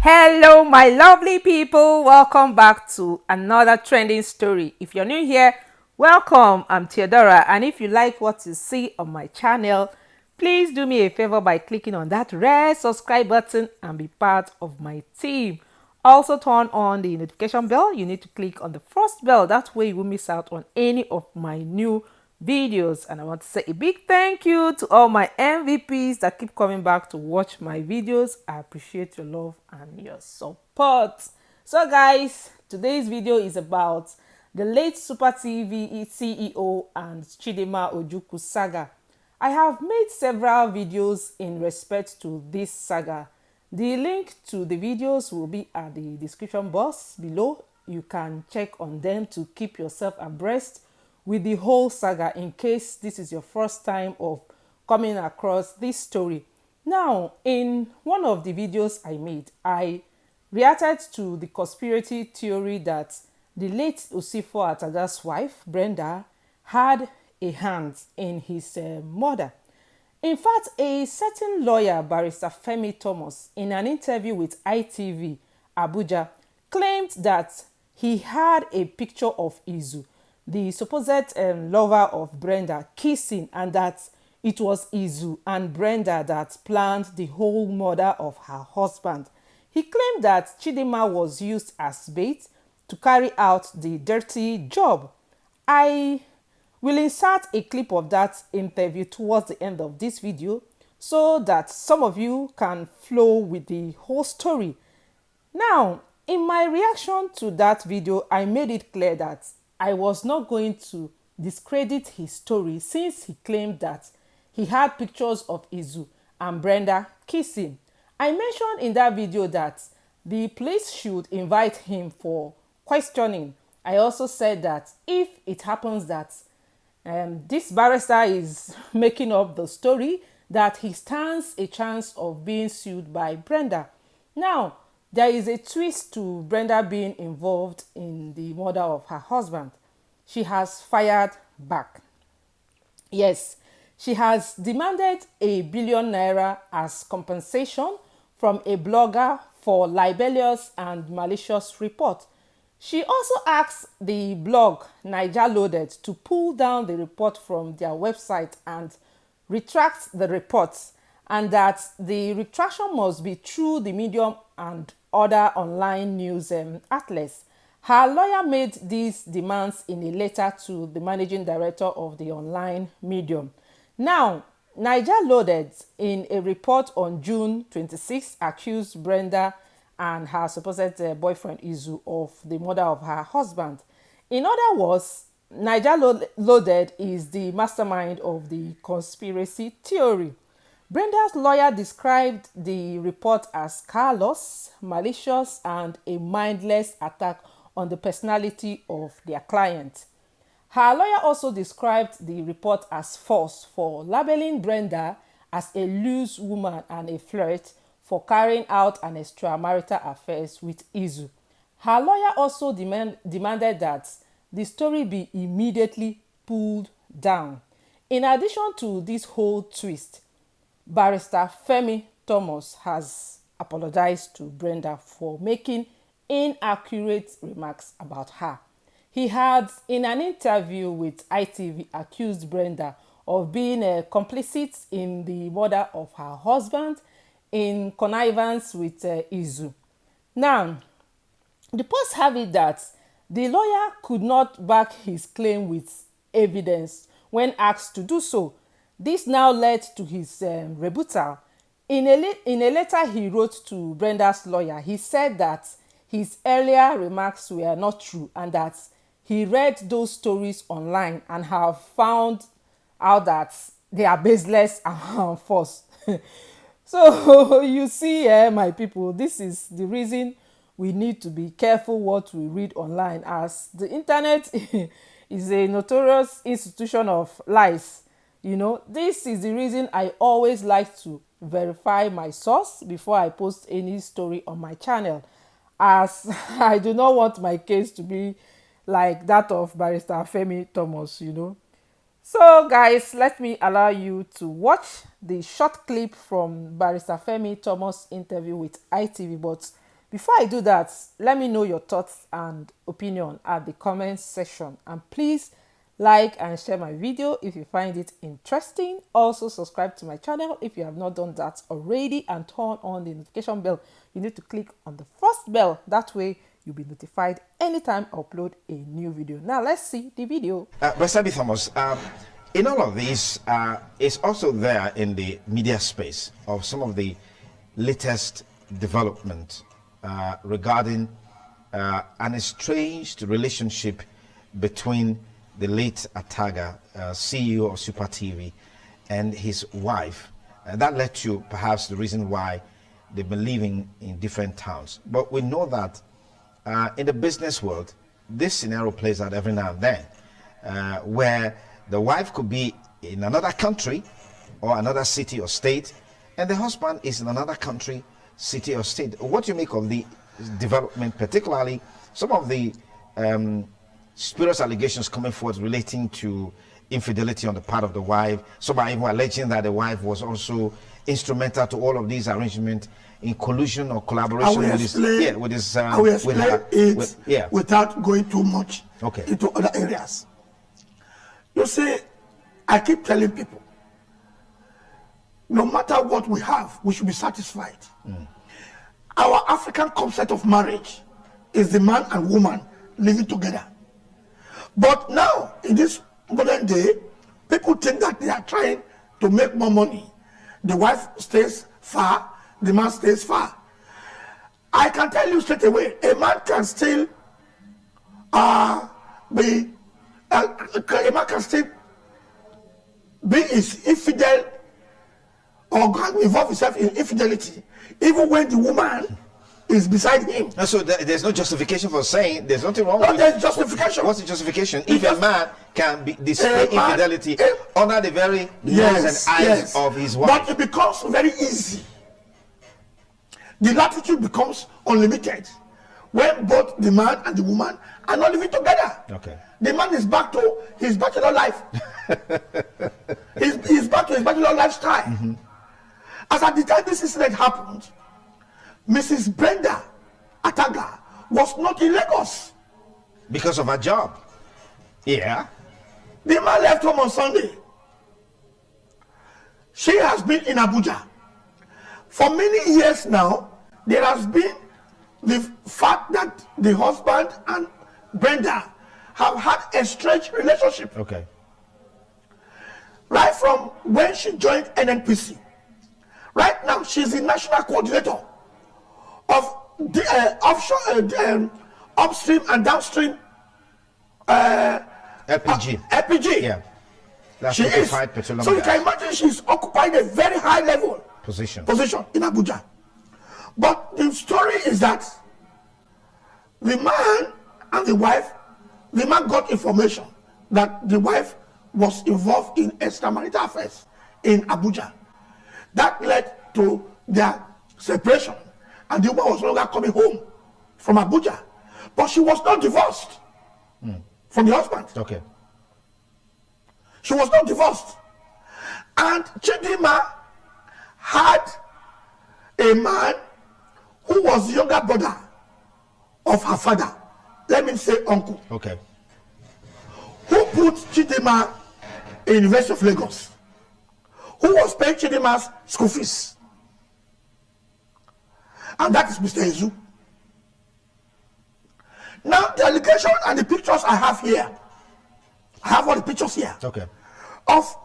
Hello, my lovely people. Welcome back to another trending story. If you're new here, welcome. I'm Theodora, and if you like what you see on my channel, please do me a favor by clicking on that red subscribe button and be part of my team. Also, turn on the notification bell. You need to click on the first bell. That way, you won't miss out on any of my new videos. And I want to say a big thank you to all my MVPs that keep coming back to watch my videos. I appreciate your love and your support. So guys, today's video is about the late Super TV CEO and Chidimma Ojukwu saga. I have made several videos in respect to this saga. The link to the videos will be at the description box below. You can check on them to keep yourself abreast with the whole saga in case this is your first time of coming across this story. Now, in one of the videos I made, I reacted to the conspiracy theory that the late Usifo Ataga'S wife, Brenda, had a hand in his murder. In fact, a certain lawyer, Barrister Femi Thomas, in an interview with ITV Abuja, claimed that he had a picture of Izu, the supposed lover of Brenda, kissing, and that it was Izu and Brenda that planned the whole murder of her husband. He claimed that Chidimma was used as bait to carry out the dirty job. I will insert a clip of that interview towards the end of this video so that some of you can flow with the whole story. Now, in my reaction to that video, I made it clear that I was not going to discredit his story since he claimed that he had pictures of Izu and Brenda kissing. I mentioned in that video that the police should invite him for questioning. I also said that if it happens that this barrister is making up the story, that he stands a chance of being sued by Brenda. Now, there is a twist to Brenda being involved in the murder of her husband. She has fired back. Yes, she has demanded ₦1 billion as compensation from a blogger for libelous and malicious report. She also asked the blog Naija Loaded to pull down the report from their website and retract the reports, and that the retraction must be through the Medium and other online news outlets. Her lawyer made these demands in a letter to the managing director of the online Medium. Now, Naija Loaded, in a report on June 26, accused Brenda and her supposed boyfriend Izu of the murder of her husband. In other words, Naija Loaded is the mastermind of the conspiracy theory. Brenda's lawyer described the report as callous, malicious, and a mindless attack on the personality of their client. Her lawyer also described the report as false for labeling Brenda as a loose woman and a flirt for carrying out an extramarital affair with Izu. Her lawyer also demanded that the story be immediately pulled down. In addition to this whole twist, Barrister Femi Thomas has apologized to Brenda for making inaccurate remarks about her. He had, in an interview with ITV, accused Brenda of being complicit in the murder of her husband in connivance with Izu. Now, the post have it that the lawyer could not back his claim with evidence when asked to do so. This now led to his rebuttal. In a letter he wrote to Brenda's lawyer, he said that his earlier remarks were not true and that he read those stories online and have found out that they are baseless and false. So you see, my people, this is the reason we need to be careful what we read online, as the internet is a notorious institution of lies. You know, this is the reason I always like to verify my source before I post any story on my channel, as I do not want my case to be like that of Barrister Femi Thomas, you know. So guys, let me allow you to watch the short clip from Barrister Femi Thomas' interview with ITV. But Before I do that, let me know your thoughts and opinion at the comment section. And please like and share my video if you find it interesting. Also subscribe to my channel if you have not done that already, and turn on the notification bell. You need to click on the first bell. That way you'll be notified anytime I upload a new video. Now let's see the video. Brenda Thomas, in all of this, it's also there in the media space of some of the latest development regarding an estranged relationship between the late Ataga, CEO of Super TV, and his wife. That led to perhaps the reason why they've been living in different towns. But we know that in the business world, this scenario plays out every now and then, where the wife could be in another country or another city or state, and the husband is in another country, city or state. What do you make of the development, particularly some of the spurious allegations coming forward relating to infidelity on the part of the wife? Some are even alleging that the wife was also instrumental to all of these arrangements in collusion or collaboration without going too much into other areas. You see, I keep telling people, no matter what we have, we should be satisfied. Our African concept of marriage is the man and woman living together. But now, in this modern day, people think that they are trying to make more money. The wife stays far, the man stays far. I can tell you straight away, a man can still be infidel or involve himself in infidelity, even when the woman is beside him. And so there's no justification for saying there's nothing wrong with there's justification. What's the justification? If a man can display infidelity under the very nose and eyes of his wife. But it becomes very easy. The latitude becomes unlimited when both the man and the woman are not living together. Okay. The man is back to his bachelor life. he's back to his bachelor lifestyle. As at the time this incident happened, Mrs. Brenda Ataga was not in Lagos. Because of her job. Yeah. The man left home on Sunday. She has been in Abuja. For many years now, there has been the fact that the husband and Brenda have had a strange relationship. Okay. Right from when she joined NNPC. Right now, she's the national coordinator of the offshore, upstream and downstream LPG. LPG. Yeah. That's She is. So you can imagine she's occupying a very high level position in Abuja. But the story is that the man and the wife, the man got information that the wife was involved in extramarital affairs in Abuja. That led to their separation, and the woman was no longer coming home from Abuja. But she was not divorced from the husband. Okay. She was not divorced. And Chidimma had a man who was the younger brother of her father. Let me say uncle. Okay. Who put Chidimma in University of Lagos? Who was paying Chidimma's school fees? And that is Mr. Izu. Now the allegation and the pictures I have here, I have all the pictures here. Okay. Of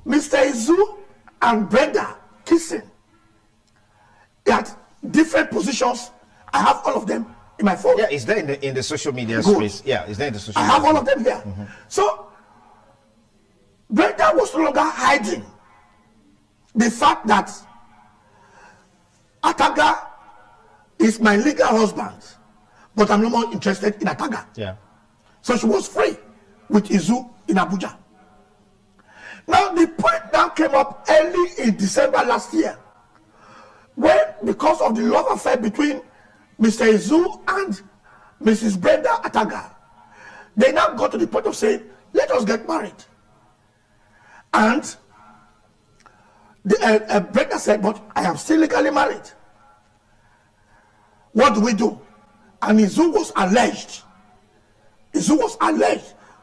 Mr. Izu and Brenda kissing at different positions. I have all of them in my phone. Yeah, it's there in the social media space. Yeah, it's there in the social media I have all of them here. So Brenda was no longer hiding the fact that Ataga is my legal husband, but I'm no more interested in Ataga. Yeah. So she was free with Izu in Abuja. Now the point now came up early in December last year, when, because of the love affair between Mr. Izu and Mrs. Brenda Ataga, they now got to the point of saying, let us get married. And Brenda said, but I am still legally married. what do we do? And Izu was alleged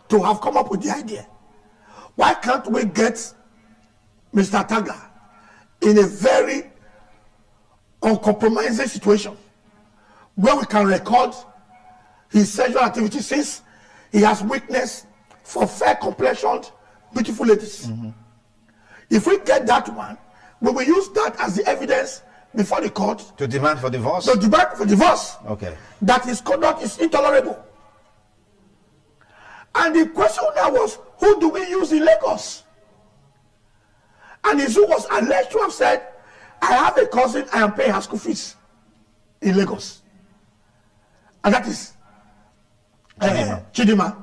to have come up with the idea. Why can't we get Mr. Ataga in a very uncompromising situation where we can record his sexual activity, since he has witnessed for fair complexioned, beautiful ladies. If we get that one, we will use that as the evidence before the court to demand for divorce. Okay. That his conduct is intolerable. And the question now was, who do we use in Lagos? And Izu was alleged to have said, I have a cousin, I am paying her school fees in Lagos. And that is Chidimma.